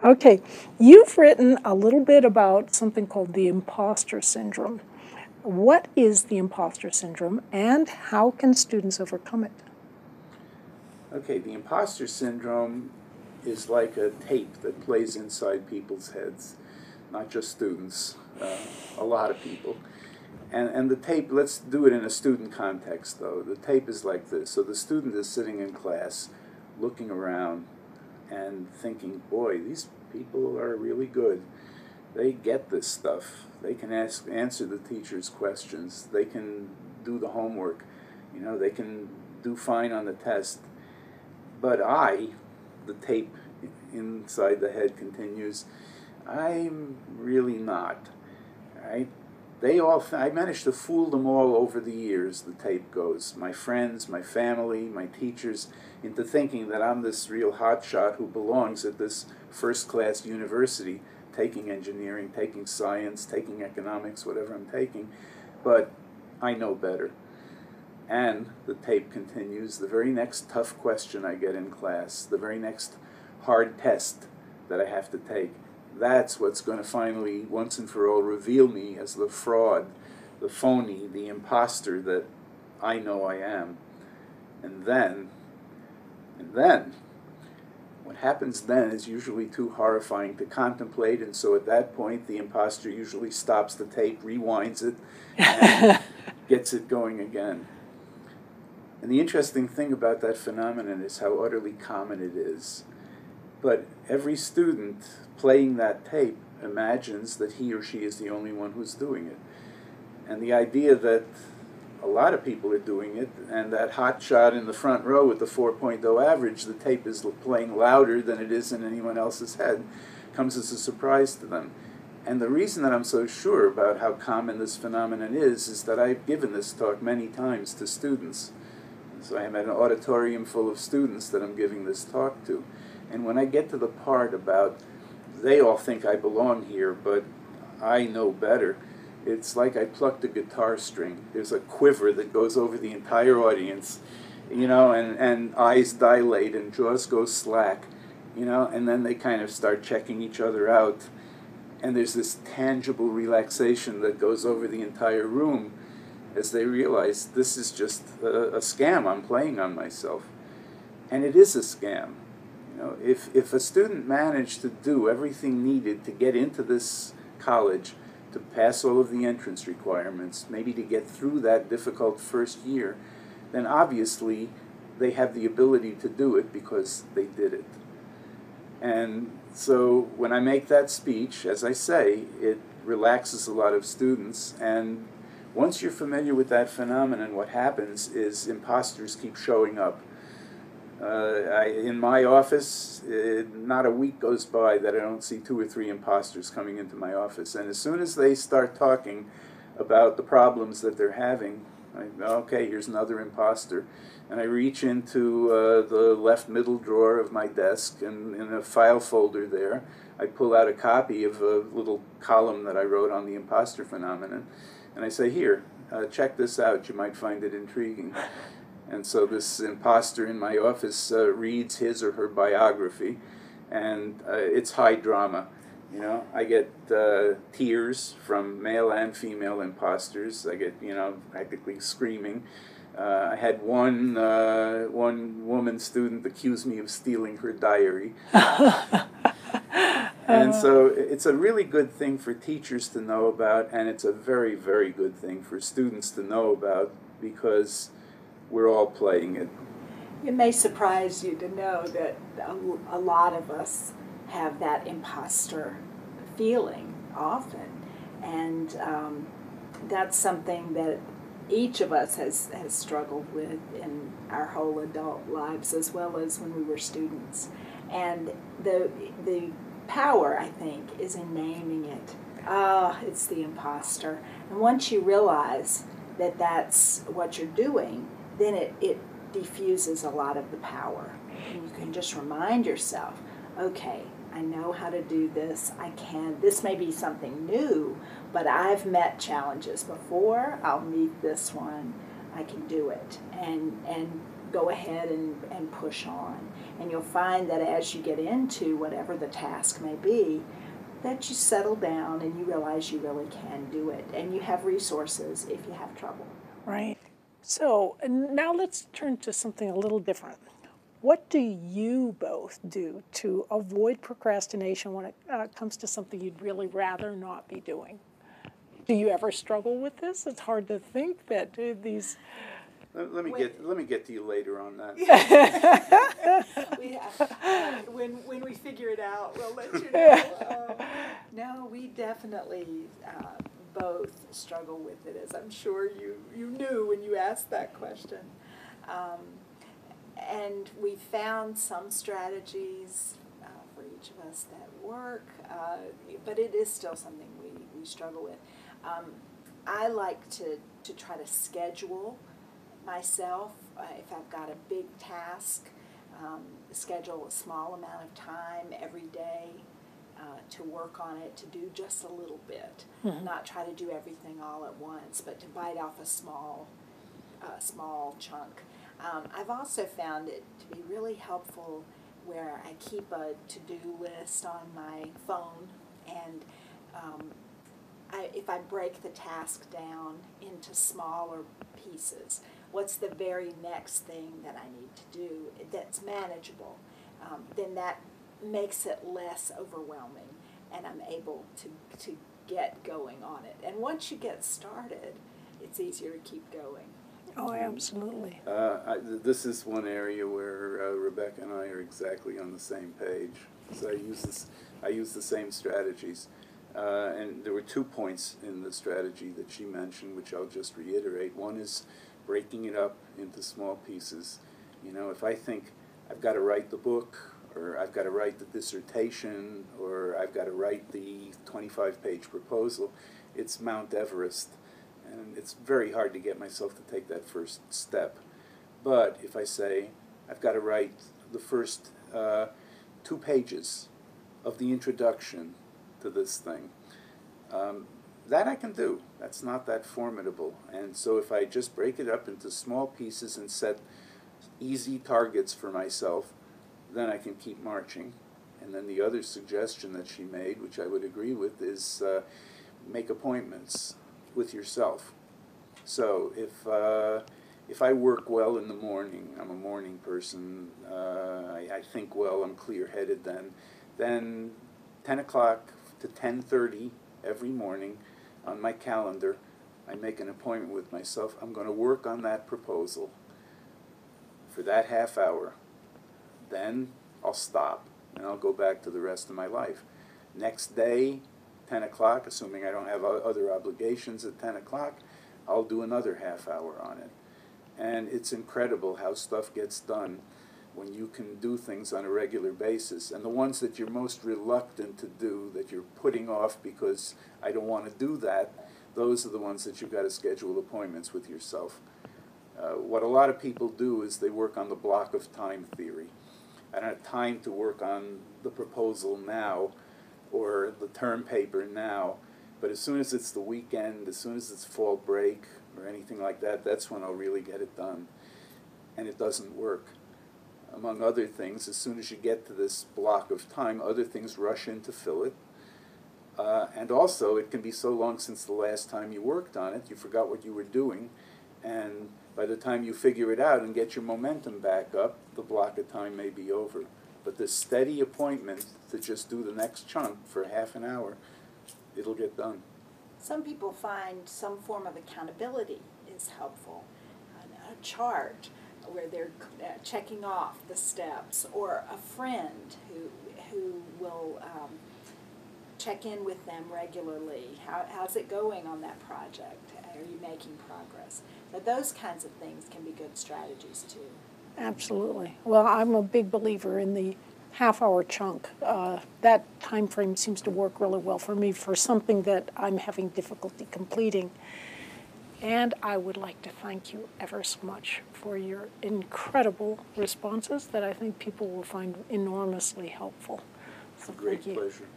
Okay, you've written a little bit about something called the imposter syndrome. What is the imposter syndrome, and how can students overcome it? Okay, the imposter syndrome is like a tape that plays inside people's heads, not just students, a lot of people. And the tape, let's do it in a student context though. The tape is like this. So the student is sitting in class looking around and thinking, boy, these people are really good. They get this stuff. They can answer the teacher's questions. They can do the homework. They can do fine on the test. But the tape inside the head continues, I'm really not. Right? I managed to fool them all over the years, the tape goes. My friends, my family, my teachers, into thinking that I'm this real hotshot who belongs at this first-class university, taking engineering, taking science, taking economics, whatever I'm taking. But I know better. And the tape continues, the very next tough question I get in class, the very next hard test that I have to take, that's what's going to finally, once and for all, reveal me as the fraud, the phony, the imposter that I know I am. And then, what happens then is usually too horrifying to contemplate, and so at that point, the imposter usually stops the tape, rewinds it, and gets it going again. And the interesting thing about that phenomenon is how utterly common it is. But every student playing that tape imagines that he or she is the only one who's doing it. And the idea that a lot of people are doing it, and that hot shot in the front row with the 4.0 average, the tape is playing louder than it is in anyone else's head, comes as a surprise to them. And the reason that I'm so sure about how common this phenomenon is that I've given this talk many times to students. So I'm at an auditorium full of students that I'm giving this talk to. And when I get to the part about they all think I belong here, but I know better, it's like I plucked a guitar string. There's a quiver that goes over the entire audience, and eyes dilate and jaws go slack, and then they kind of start checking each other out. And there's this tangible relaxation that goes over the entire room as they realize this is just a scam I'm playing on myself. And it is a scam. If a student managed to do everything needed to get into this college, to pass all of the entrance requirements, maybe to get through that difficult first year, then obviously they have the ability to do it because they did it. And so when I make that speech, as I say, it relaxes a lot of students. And once you're familiar with that phenomenon, what happens is imposters keep showing up. In my office, not a week goes by that I don't see 2 or 3 imposters coming into my office. And as soon as they start talking about the problems that they're having, okay, here's another imposter. And I reach into the left middle drawer of my desk, and in a file folder there, I pull out a copy of a little column that I wrote on the imposter phenomenon. And I say, here, check this out. You might find it intriguing. And so this imposter in my office reads his or her biography, and it's high drama. I get tears from male and female imposters. I get, practically screaming. I had one woman student accuse me of stealing her diary. And so it's a really good thing for teachers to know about, and it's a very, very good thing for students to know about, because we're all playing it. It may surprise you to know that a lot of us have that imposter feeling often, and that's something that each of us has struggled with in our whole adult lives, as well as when we were students. And the power, I think, is in naming it. It's the imposter. And once you realize that that's what you're doing, then it diffuses a lot of the power. And you can just remind yourself, okay, I know how to do this. I can. This may be something new, but I've met challenges before. I'll meet this one. I can do it. And go ahead and push on. And you'll find that as you get into whatever the task may be, that you settle down and you realize you really can do it. And you have resources if you have trouble. Right. So now let's turn to something a little different. What do you both do to avoid procrastination when it comes to something you'd really rather not be doing? Do you ever struggle with this? It's hard to think that these... Let me get to you later on that. We have, when we figure it out, we'll let you know. No, we definitely both struggle with it, as I'm sure you knew when you asked that question. And we found some strategies for each of us that work, but it is still something we struggle with. I like to try to schedule myself, if I've got a big task, schedule a small amount of time every day to work on it, to do just a little bit, not try to do everything all at once, but to bite off a small chunk. I've also found it to be really helpful where I keep a to-do list on my phone, and if I break the task down into smaller pieces, what's the very next thing that I need to do that's manageable, then that makes it less overwhelming, and I'm able to get going on it. And once you get started, it's easier to keep going. Oh, absolutely. This is one area where Rebecca and I are exactly on the same page. So I use the same strategies. And there were 2 points in the strategy that she mentioned, which I'll just reiterate. One is breaking it up into small pieces. You know, if I think I've got to write the book, or I've got to write the dissertation, or I've got to write the 25-page proposal, it's Mount Everest. And it's very hard to get myself to take that first step. But if I say, I've got to write the first 2 pages of the introduction to this thing, that I can do. That's not that formidable. And so if I just break it up into small pieces and set easy targets for myself, then I can keep marching. And then the other suggestion that she made, which I would agree with, is make appointments with yourself. So if I work well in the morning, I'm a morning person, I think well, I'm clear-headed then 10 o'clock to 10:30 every morning on my calendar, I make an appointment with myself. I'm going to work on that proposal for that half hour. Then I'll stop and I'll go back to the rest of my life. Next day, 10 o'clock, assuming I don't have other obligations at 10 o'clock, I'll do another half hour on it. And it's incredible how stuff gets done when you can do things on a regular basis. And the ones that you're most reluctant to do, that you're putting off because I don't want to do that, those are the ones that you've got to schedule appointments with yourself. What a lot of people do is they work on the block of time theory. I don't have time to work on the proposal now or the term paper now, but as soon as it's the weekend, as soon as it's fall break or anything like that, that's when I'll really get it done. And it doesn't work. Among other things, as soon as you get to this block of time, other things rush in to fill it. And also, it can be so long since the last time you worked on it, you forgot what you were doing, and by the time you figure it out and get your momentum back up, the block of time may be over. But this steady appointment to just do the next chunk for half an hour, it'll get done. Some people find some form of accountability is helpful. A chart where they're checking off the steps, or a friend who will check in with them regularly. How's it going on that project? Are you making progress? But those kinds of things can be good strategies too. Absolutely. Well, I'm a big believer in the half-hour chunk. That time frame seems to work really well for me for something that I'm having difficulty completing. And I would like to thank you ever so much for your incredible responses that I think people will find enormously helpful. So Great pleasure.